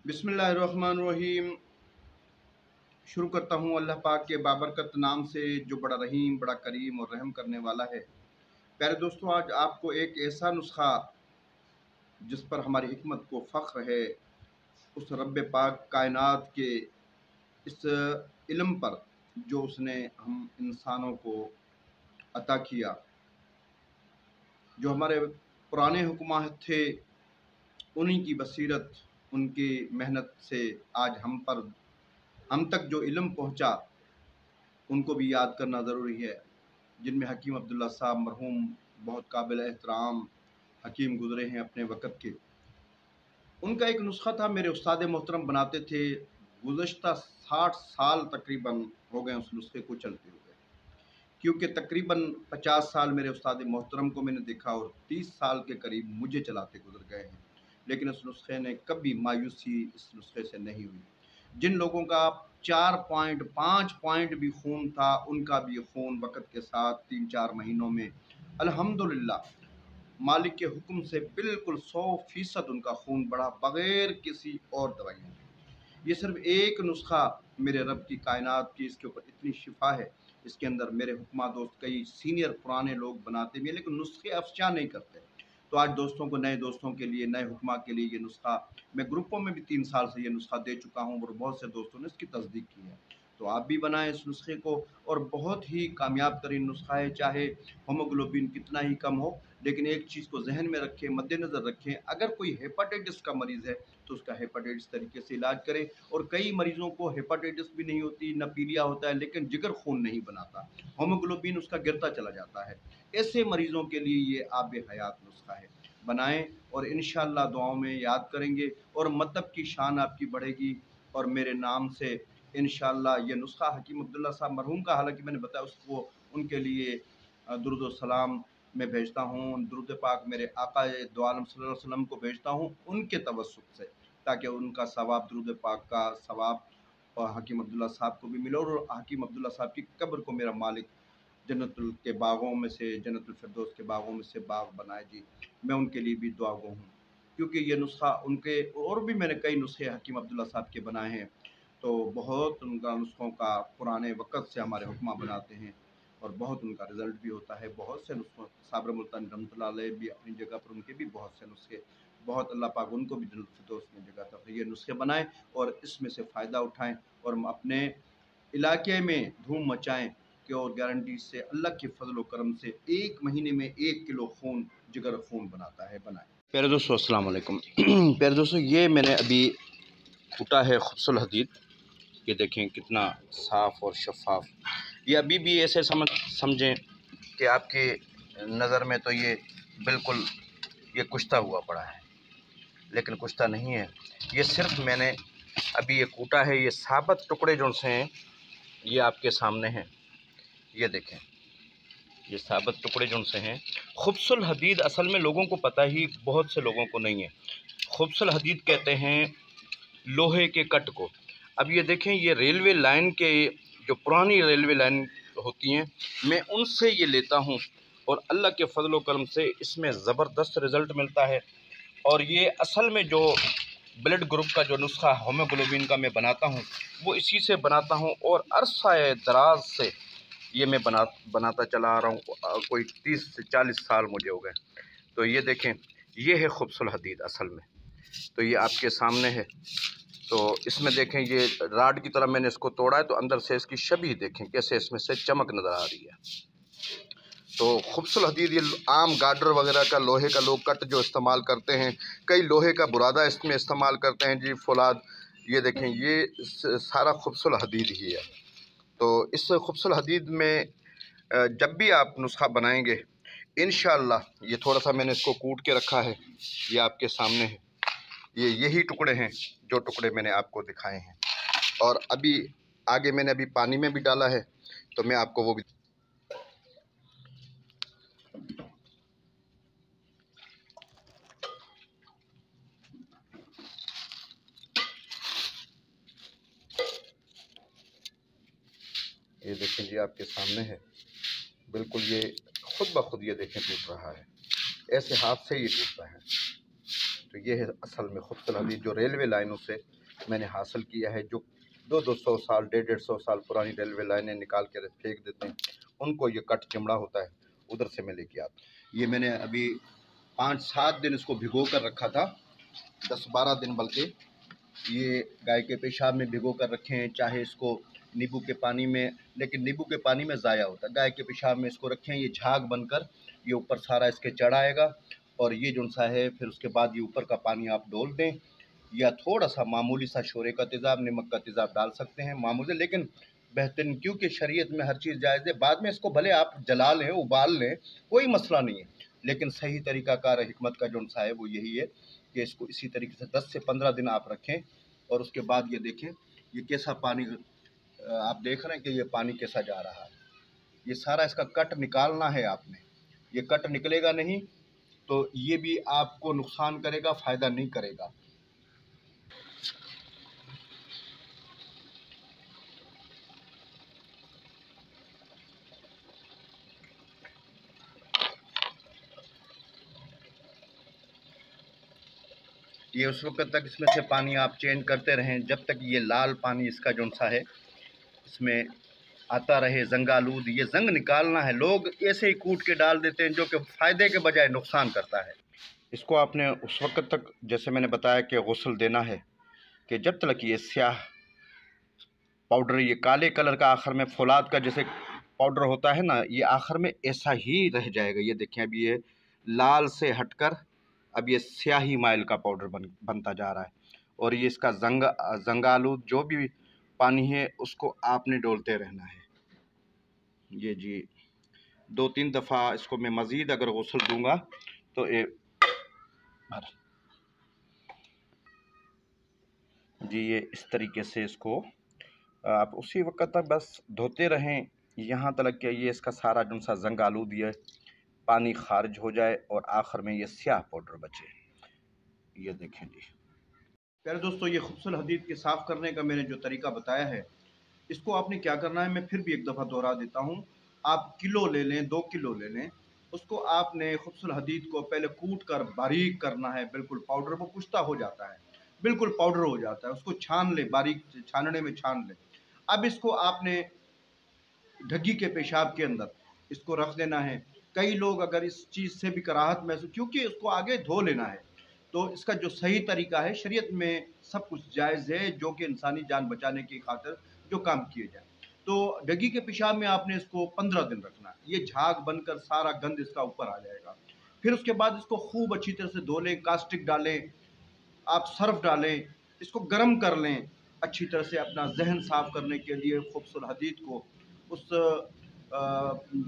बिस्मिल्लाहिर्रहमानिर्रहीम। शुरू करता हूँ अल्लाह पाक के बाबरकत नाम से जो बड़ा रहीम, बड़ा करीम और रहम करने वाला है। प्यारे दोस्तों, आज आपको एक ऐसा नुस्खा जिस पर हमारी हिकमत को फ़ख्र है, उस रब्बे पाक कायनात के इस इल्म पर जो उसने हम इंसानों को अता किया। जो हमारे पुराने हुक्मा थे, उन्हीं की बसीरत, उनकी मेहनत से आज हम तक जो इल्म पहुँचा, उनको भी याद करना ज़रूरी है। जिनमें हकीम अब्दुल्ला साहब मरहूम बहुत काबिल एहतराम हकीम गुज़रे हैं अपने वक़्त के। उनका एक नुस्ख़ा था, मेरे उस्ताद मोहतरम बनाते थे। गुज़श्ता 60 साल तकरीबन हो गए उस नुस्खे को चलते हुए, क्योंकि तकरीबन 50 साल मेरे उस्ताद मोहतरम को मैंने देखा और 30 साल के करीब मुझे चलाते गुज़र गए हैं। लेकिन उस नुस्खे ने कभी मायूसी इस नुस्खे से नहीं हुई। जिन लोगों का 4 पॉइंट 5 पॉइंट भी खून था, उनका भी खून वक़्त के साथ 3-4 महीनों में अल्हम्दुलिल्लाह मालिक के हुक्म से बिल्कुल 100% उनका खून बढ़ा, बग़ैर किसी और दवाइयों के। ये सिर्फ़ एक नुस्ख़ा मेरे रब की कायनात की, इसके ऊपर इतनी शिफा है। इसके अंदर मेरे हुक्मा दोस्त कई सीनियर पुराने लोग बनाते भी हैं, लेकिन नुस्खे अफ़शा नहीं करते। तो आज दोस्तों को, नए दोस्तों के लिए, नए हुक्मा के लिए ये नुस्खा मैं ग्रुपों में भी 3 साल से ये नुस्खा दे चुका हूँ और बहुत से दोस्तों ने इसकी तस्दीक की है। तो आप भी बनाएं इस नुस्खे को, और बहुत ही कामयाब तरीन नुस्खा है। चाहे हीमोग्लोबिन कितना ही कम हो, लेकिन एक चीज़ को जहन में रखें, मद्देनज़र रखें, अगर कोई हेपाटाइटिस का मरीज़ है तो उसका हेपाटाइटिस तरीके से इलाज करें। और कई मरीज़ों को हेपाटाइटिस भी नहीं होती, न पीलिया होता है, लेकिन जिगर खून नहीं बनाता, हीमोग्लोबिन उसका गिरता चला जाता है। ऐसे मरीज़ों के लिए ये आब हयात नुस्खा है। बनाएं और इंशाअल्लाह दुआओं में याद करेंगे और मतलब की शान आपकी बढ़ेगी। और मेरे नाम से इंशाअल्लाह ये नुस्खा हकीम अब्दुल्ला साहब मरहूम का, हालांकि मैंने बताया उसको, उनके लिए दुरूद व सलाम मैं भेजता हूँ। दुरूद पाक मेरे आका दो आलम सल्लल्लाहु अलैहि वसल्लम को भेजता हूँ उनके तवस्सुल से, ताकि उनका सवाब, दुरूद पाक का सवाब और हकीम अब्दुल्ला साहब को भी मिले, और हकीम अब्दुल्ला साहब की कब्र को मेरा मालिक जन्नतुल के बागों में से, जन्नतुल फिरदौस के बागों में से बाग बनाए जी। मैं उनके लिए भी दुआ गो हूँ, क्योंकि ये नुस्खा उनके, और भी मैंने कई नुस्खे हकीम अब्दुल्ला साहब के बनाए हैं। तो बहुत उनका नुस्खों का पुराने वक़्त से हमारे हुक्मा बनाते हैं और बहुत उनका रिज़ल्ट भी होता है। बहुत से नुस्खों, साबरा मुल्तानी रहमतुल्लाह अलैह भी अपनी जगह पर, उनके भी बहुत से नुस्खे, बहुत अल्लाह पाक उनको भी जन्नतुल फिरदौस में जगह था। ये नुस्खे बनाएँ और इसमें से फ़ायदा उठाएँ और हम अपने इलाके में धूम मचाएँ कि, और गारंटी से अल्लाह के फ़ज़ल व करम से 1 महीने में 1 किलो खून, जिगर खून बनाता है। बनाएँ। प्यारे दोस्तों, अस्सलाम वालेकुम। प्यारे दोस्तों, ये मैंने अभी कूटा है खुब्सुल हदीद। ये देखें कितना साफ़ और शफ़ाफ। ये अभी भी ऐसे समझें कि आपकी नज़र में तो ये बिल्कुल ये कुश्ता हुआ पड़ा है, लेकिन कुश्ता नहीं है। ये सिर्फ मैंने अभी ये कूटा है। ये साबुत टुकड़े जो से हैं, ये आपके सामने हैं। ये देखें, ये साबुत टुकड़े जो से हैं। खुब्सुल हदीद असल में लोगों को पता ही बहुत से लोगों को नहीं है। खुब्सुल हदीद कहते हैं लोहे के कट को। अब ये देखें, ये रेलवे लाइन के, जो पुरानी रेलवे लाइन होती हैं, मैं उनसे ये लेता हूँ और अल्लाह के फजल व करम से इसमें ज़बरदस्त रिज़ल्ट मिलता है। और ये असल में जो ब्लड ग्रुप का जो नुस्खा हीमोग्लोबिन का मैं बनाता हूँ, वो इसी से बनाता हूँ और अरसा दराज से ये मैं बनाता चला आ रहा हूँ। कोई 30 से 40 साल मुझे हो गए। तो ये देखें, ये है खुब्सुल हदीद असल में। तो ये आपके सामने है। तो इसमें देखें, ये राड की तरह मैंने इसको तोड़ा है, तो अंदर से इसकी शबीह देखें कैसे इसमें से चमक नज़र आ रही है। तो खुब्सुल हदीद ये आम गार्डर वगैरह का लोहे का लोग कट जो इस्तेमाल करते हैं, कई लोहे का बुरादा इसमें इस्तेमाल करते हैं जी, फौलाद। ये देखें, ये सारा खुब्सुल हदीद ही है। तो इस खुब्सुल हदीद में जब भी आप नुस्खा बनाएंगे, इंशाअल्लाह, ये थोड़ा सा मैंने इसको कूट के रखा है, ये आपके सामने है। ये यही टुकड़े हैं जो टुकड़े मैंने आपको दिखाए हैं। और अभी आगे मैंने अभी पानी में भी डाला है, तो मैं आपको वो भी, ये देखें जी आपके सामने है। बिल्कुल ये खुद ब खुद ये देखें टूट रहा है, ऐसे हाथ से ये टूटता है। तो ये है असल में खूबसूरत हदीद जो रेलवे लाइनों से मैंने हासिल किया है, जो 200 साल 150 साल पुरानी रेलवे लाइनें निकाल के फेंक देते हैं, उनको ये कट चिमड़ा होता है, उधर से मैं लेके आता। ये मैंने अभी 5-7 दिन इसको भिगो कर रखा था, 10-12 दिन बल्कि। ये गाय के पेशाब में भिगो कर रखे हैं, चाहे इसको नींबू के पानी में, लेकिन नींबू के पानी में ज़ाया होता है। गाय के पेशाब में इसको रखें, ये झाग बनकर ये ऊपर सारा इसके चढ़ आएगा। और ये जो सा है, फिर उसके बाद ये ऊपर का पानी आप डोल दें, या थोड़ा सा मामूली सा शोरे का तेज़ाब, नमक का तेज़ाब डाल सकते हैं मामूली, लेकिन बेहतरीन, क्योंकि शरीयत में हर चीज़ जायज़ है। बाद में इसको भले आप जला लें, उबाल लें, कोई मसला नहीं है, लेकिन सही तरीक़ाकार हिकमत का जो सा है वो यही है कि इसको इसी तरीके से 10 से 15 दिन आप रखें। और उसके बाद ये देखें ये कैसा पानी, आप देख रहे हैं कि ये पानी कैसा जा रहा है। ये सारा इसका कट निकालना है आपने। ये कट निकलेगा नहीं तो ये भी आपको नुकसान करेगा, फ़ायदा नहीं करेगा। ये उस वक्त तक इसमें से पानी आप चेंज करते रहें जब तक ये लाल पानी इसका जो सा है इसमें आता रहे, जंग आलूद। ये जंग निकालना है। लोग ऐसे ही कूट के डाल देते हैं, जो कि फ़ायदे के बजाय नुकसान करता है। इसको आपने उस वक्त तक, जैसे मैंने बताया कि गुस्ल देना है, कि जब तक ये स्याह पाउडर, ये काले कलर का आखिर में फौलाद का जैसे पाउडर होता है ना, ये आखिर में ऐसा ही रह जाएगा। ये देखें, अभी ये लाल से हटकर अब ये स्याही माइल का पाउडर बनता जा रहा है। और ये इसका जंगालूद जो भी पानी है उसको आपने डोलते रहना है। ये जी 2-3 दफ़ा इसको मैं मज़ीद अगर गुस्ल दूंगा तो जी ये इस तरीके से इसको आप उसी वक्त तक बस धोते रहें, यहाँ तक कि ये इसका सारा जो सा जंग आलूद ये पानी खारिज हो जाए और आखिर में ये स्याह पाउडर बचे। ये देखें जी प्यारे दोस्तों, ये खूबसूरत हदीद के साफ़ करने का मैंने जो तरीका बताया है, इसको आपने क्या करना है, मैं फिर भी एक दफ़ा दोहरा देता हूँ। आप किलो ले लें, 2 किलो ले लें, उसको आपने खूबसूरत हदीद को पहले कूट कर बारीक करना है, बिल्कुल पाउडर, वो कुश्ता हो जाता है, बिल्कुल पाउडर हो जाता है, उसको छान लें, बारीक छानने में छान लें। अब इसको आपने ढग्गी के पेशाब के अंदर इसको रख देना है। कई लोग अगर इस चीज़ से भी कराहत महसूस, क्योंकि उसको आगे धो लेना है, तो इसका जो सही तरीका है, शरीयत में सब कुछ जायज़ है, जो कि इंसानी जान बचाने की खातिर जो काम किए जाए। तो ढग्गी के पेशाब में आपने इसको 15 दिन रखना है। ये झाग बनकर सारा गंद इसका ऊपर आ जाएगा। फिर उसके बाद इसको खूब अच्छी तरह से धो लें, कास्टिक डालें, आप सर्फ डालें, इसको गर्म कर लें अच्छी तरह से, अपना जहन साफ़ करने के लिए खूबसूरत हदीद को उस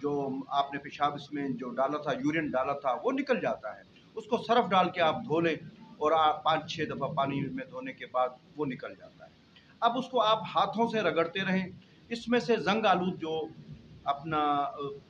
जो आपने पेशाब इसमें जो डाला था, यूरिन डाला था, वो निकल जाता है। उसको सर्फ डाल के आप धो लें और आप 5-6 दफ़ा पानी में धोने के बाद वो निकल जाता है। अब उसको आप हाथों से रगड़ते रहें, इसमें से जंग आलूद जो अपना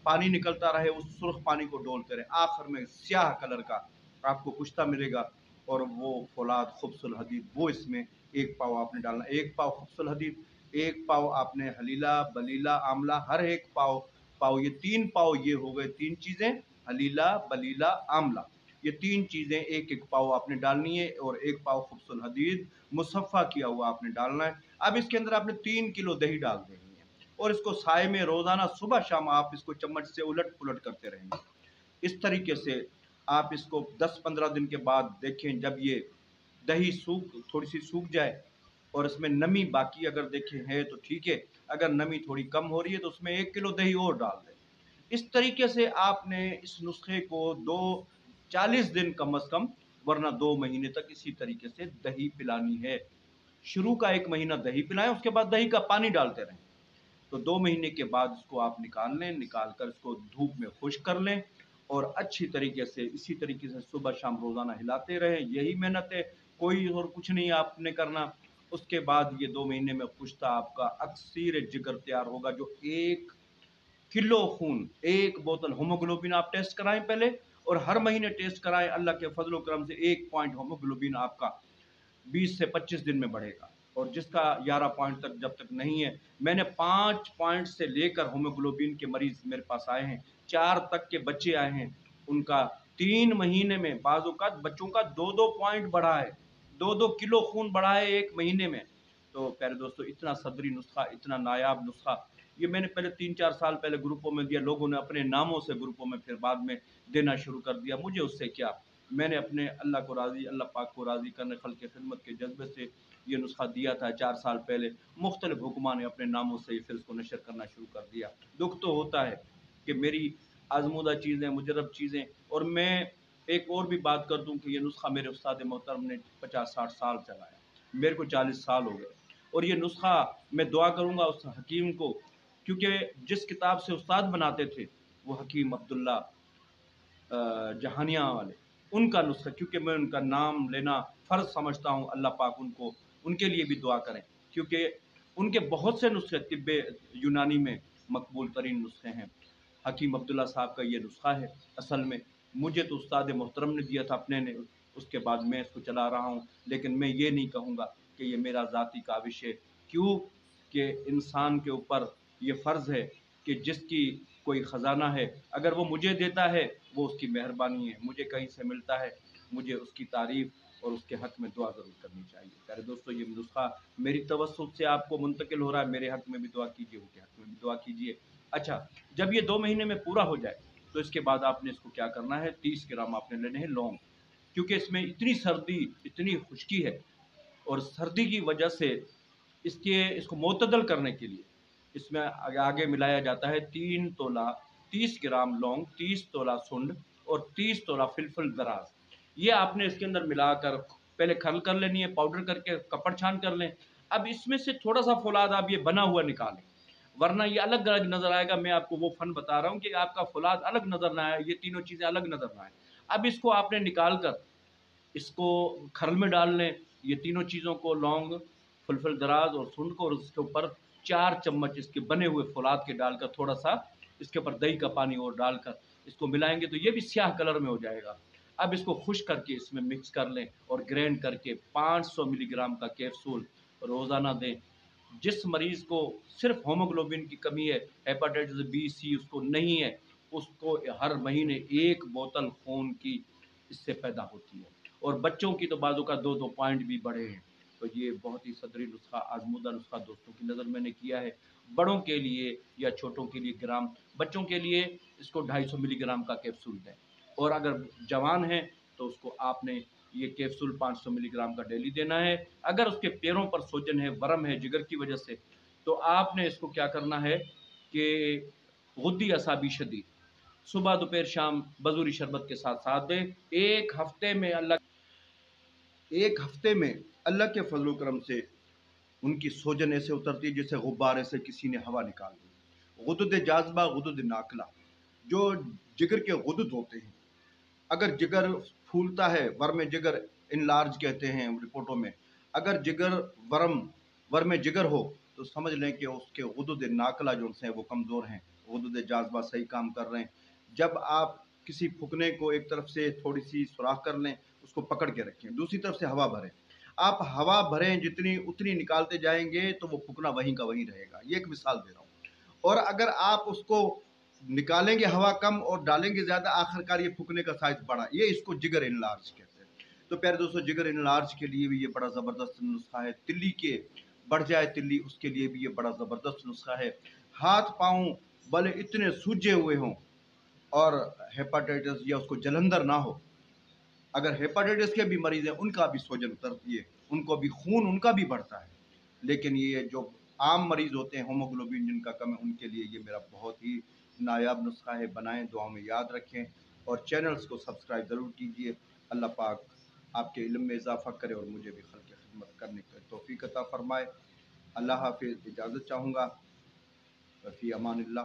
पानी निकलता रहे, उस सुर्ख पानी को डोलते रहें। आखिर में स्याह कलर का आपको कुश्ता मिलेगा और वो फौलाद खूबसूरत हदीद, वो इसमें 1 पाव आपने डालना, 1 पाव खूबसूरत हदीद, 1 पाव आपने हलीला, बलीला, आमला, हर एक पाव ये 3 पाव, ये हो गए 3 चीज़ें, हलीला, बलीला, आमला, ये 3 चीज़ें 1-1 पाव आपने डालनी है और 1 पाव खूबसूरत हदीद मुसफ़्फ़ा किया हुआ आपने डालना है। अब इसके अंदर आपने 3 किलो दही डाल देनी है और इसको साए में रोज़ाना सुबह-शाम आप इसको चम्मच से उलट-पुलट करते रहेंगे। इस तरीके से आप इसको 10-15 दिन के बाद देखें, जब ये दही थोड़ी-सी सूख जाए और इसमें नमी बाकी अगर देखें है तो ठीक है, अगर नमी थोड़ी कम हो रही है तो उसमें 1 किलो दही और डाल दें। इस तरीके से आपने इस नुस्खे को 40 दिन कम से कम, वरना 2 महीने तक इसी तरीके से दही पिलानी है। शुरू का 1 महीना दही पिलाएँ, उसके बाद दही का पानी डालते रहें। तो 2 महीने के बाद इसको आप निकाल लें, निकाल कर इसको धूप में खुश्क कर लें और अच्छी तरीके से इसी तरीके से सुबह-शाम रोज़ाना हिलाते रहें। यही मेहनत है, कोई और कुछ नहीं आपने करना। उसके बाद ये 2 महीने में कुश्ता आपका अक्सीर जिगर तैयार होगा, जो 1 किलो खून, 1 बोतल हीमोग्लोबिन आप टेस्ट कराएँ पहले और हर महीने टेस्ट कराएँ। अल्लाह के फ़ज़ल व करम से 1 पॉइंट हीमोग्लोबिन आपका 20 से 25 दिन में बढ़ेगा और जिसका 11 पॉइंट तक जब तक नहीं है, मैंने 5 पॉइंट से लेकर हीमोग्लोबिन के मरीज़ मेरे पास आए हैं, 4 तक के बच्चे आए हैं, उनका 3 महीने में बाज़ औक़ात बच्चों का 2-2 पॉइंट बढ़ा है, 2-2 किलो खून बढ़ा है 1 महीने में। तो प्यारे दोस्तों, इतना सदरी नुस्ख़ा, इतना नायाब नुस्ख़ा, ये मैंने पहले 3-4 साल पहले ग्रुपों में दिया, लोगों ने अपने नामों से ग्रुपों में फिर बाद में देना शुरू कर दिया। मुझे उससे क्या? मैंने अपने अल्लाह को राज़ी, अल्लाह पाक को राज़ी करने, खल्क़ की ख़िदमत के जज़्बे से ये नुस्ख़ा दिया था 4 साल पहले। मुख़्तलिफ़ हुक्मा ने अपने नामों से फिर इसको नशर करना शुरू कर दिया। दुःख तो होता है कि मेरी आज़मूदा चीज़ें, मुजर्रब चीज़ें, और मैं एक और भी बात कर दूँ कि ये नुस्ख़ा मेरे उस्ताद मोहतरम ने 50-60 साल चलाया। मेरे को 40 साल हो गए और ये नुस्ख़ा मैं दुआ करूँगा उस हकीम को, क्योंकि जिस किताब से उस्ताद बनाते थे, वो हकीम अब्दुल्ला जहानिया वाले, उनका नुस्ख़ा, क्योंकि मैं उनका नाम लेना फ़र्ज़ समझता हूँ। अल्लाह पाक उनको, उनके लिए भी दुआ करें, क्योंकि उनके बहुत से नुस्ख़े तिब्बे यूनानी में मकबूल तरीन नुस्ख़े हैं। हकीम अब्दुल्ला साहब का ये नुस्ख़ा है असल में। मुझे तो उस्ताद मोहतरम ने दिया था अपने ने, उसके बाद मैं इसको चला रहा हूँ। लेकिन मैं ये नहीं कहूँगा कि ये मेरा ज़ाती काविश है। क्यों? कि इंसान के ऊपर ये फ़र्ज़ है कि जिसकी कोई ख़ज़ाना है, अगर वो मुझे देता है, वो उसकी मेहरबानी है। मुझे कहीं से मिलता है, मुझे उसकी तारीफ़ और उसके हक़ में दुआ ज़रूर करनी चाहिए। प्यारे दोस्तों, ये नुस्ख़ा मेरी तवस्सुत से आपको मुंतकिल हो रहा है। मेरे हक़ में भी दुआ कीजिए, उनके हक़ में भी दुआ कीजिए। अच्छा, जब ये 2 महीने में पूरा हो जाए, तो इसके बाद आपने इसको क्या करना है, 30 ग्राम आपने लेने हैं लौंग, क्योंकि इसमें इतनी सर्दी, इतनी खुश्की है, और सर्दी की वजह से इसको मुअत्तदल करने के लिए इसमें आगे मिलाया जाता है 3 तोला 30 ग्राम लौंग, 30 तोला सुंड और 30 तोला फिलफिल दराज। ये आपने इसके अंदर मिलाकर पहले खल कर लेनी है, पाउडर करके कपड़ छान कर लें। अब इसमें से थोड़ा-सा फ़ौलाद आप ये बना हुआ निकालें, वरना ये अलग-अलग नज़र आएगा। मैं आपको वो फ़न बता रहा हूँ कि आपका फ़ौलाद अलग नज़र ना आए, ये तीनों चीज़ें अलग नज़र ना आएँ। अब इसको आपने निकाल कर इसको खरल में डाल लें, ये तीनों चीज़ों को, लौंग, फुलफुल दराज और सुंड को, और उसके ऊपर 4 चम्मच इसके बने हुए फ़ौलाद के डालकर, थोड़ा-सा इसके ऊपर दही का पानी और डालकर इसको मिलाएँगे तो ये भी स्याह कलर में हो जाएगा। अब इसको खुश्क करके इसमें मिक्स कर लें और ग्राइंड करके 500 मिलीग्राम का कैप्सूल रोज़ाना दें। जिस मरीज़ को सिर्फ़ हीमोग्लोबिन की कमी है, हेपेटाइटिस बी, सी उसको नहीं है, उसको हर महीने 1 बोतल खून की इससे पैदा होती है। और बच्चों की तो बाज़ों का 2-2 पॉइंट भी बढ़े हैं। तो ये बहुत ही सदरी नुस्ख़ा, आज़मूदा नुस्ख़ा दोस्तों की नज़र मैंने किया है। बड़ों के लिए या छोटों के लिए ग्राम, बच्चों के लिए इसको 250 मिलीग्राम का कैप्सूल दें, और अगर जवान हैं तो उसको आपने ये कैप्सूल 500 मिलीग्राम का डेली देना है। अगर उसके पैरों पर सूजन है, वरम है जिगर की वजह से, तो आपने इसको क्या करना है कि गुद्दी असाबी शदीद सुबह, दोपहर, शाम बजूरी शरबत के साथ-साथ दें। 1 हफ़्ते में अल्लाह के फ़ज़्ल व करम से उनकी सोजन ऐसे उतरती है जैसे गुब्बारे से किसी ने हवा निकाल दी। गुदुद जाज़बा, गुदुद नाक़ला, जो जिगर के गुदुद होते हैं, अगर जिगर फूलता है, वर्म जिगर इनलार्ज कहते हैं रिपोर्टों में, अगर जिगर वर्म जिगर हो, तो समझ लें कि उसके गुदुद नाक़ला जो हैं वो कमज़ोर हैं, गुदुद जाज़बा सही काम कर रहे हैं। जब आप किसी फुकने को एक तरफ से थोड़ी-सी सुराख कर लें, उसको पकड़ के रखें, दूसरी तरफ से हवा भरें। आप हवा भरें जितनी, उतनी निकालते जाएँगे तो वो फुकना वहीं का वहीं रहेगा। ये एक मिसाल दे रहा हूँ। और अगर आप उसको निकालेंगे हवा कम और डालेंगे ज़्यादा, आखिरकार ये फूकने का साइज़ बड़ा, ये इसको जिगर इनलार्ज कहते हैं। तो प्यारे दोस्तों, जिगर इनलार्ज के लिए भी ये बड़ा ज़बरदस्त नुस्ख़ा है। तिल्ली के बढ़ जाए तिल्ली, उसके लिए भी ये बड़ा ज़बरदस्त नुस्ख़ा है। हाथ-पाँव भले इतने सूजे हुए हों और हेपेटाइटिस या उसको जलंधर ना हो, अगर हेपेटाइटिस के भी मरीज़ हैं, उनका भी सोजन उतरती है, उनको भी खून उनका भी बढ़ता है। लेकिन ये जो आम मरीज़ होते हैं, हीमोग्लोबिन जिनका कम है, उनके लिए ये मेरा बहुत ही नायाब नुस्ख़ा है। बनाएँ, दुआओं में याद रखें और चैनल्स को सब्सक्राइब ज़रूर कीजिए। अल्लाह पाक आपके इल्म में इज़ाफ़ा करे और मुझे भी खल्क़ की खिदमत करने की तौफ़ीक़ अता फ़रमाए। अल्लाह हाफ़िज़, इजाज़त चाहूँगा। फ़ी अमानिल्लाह।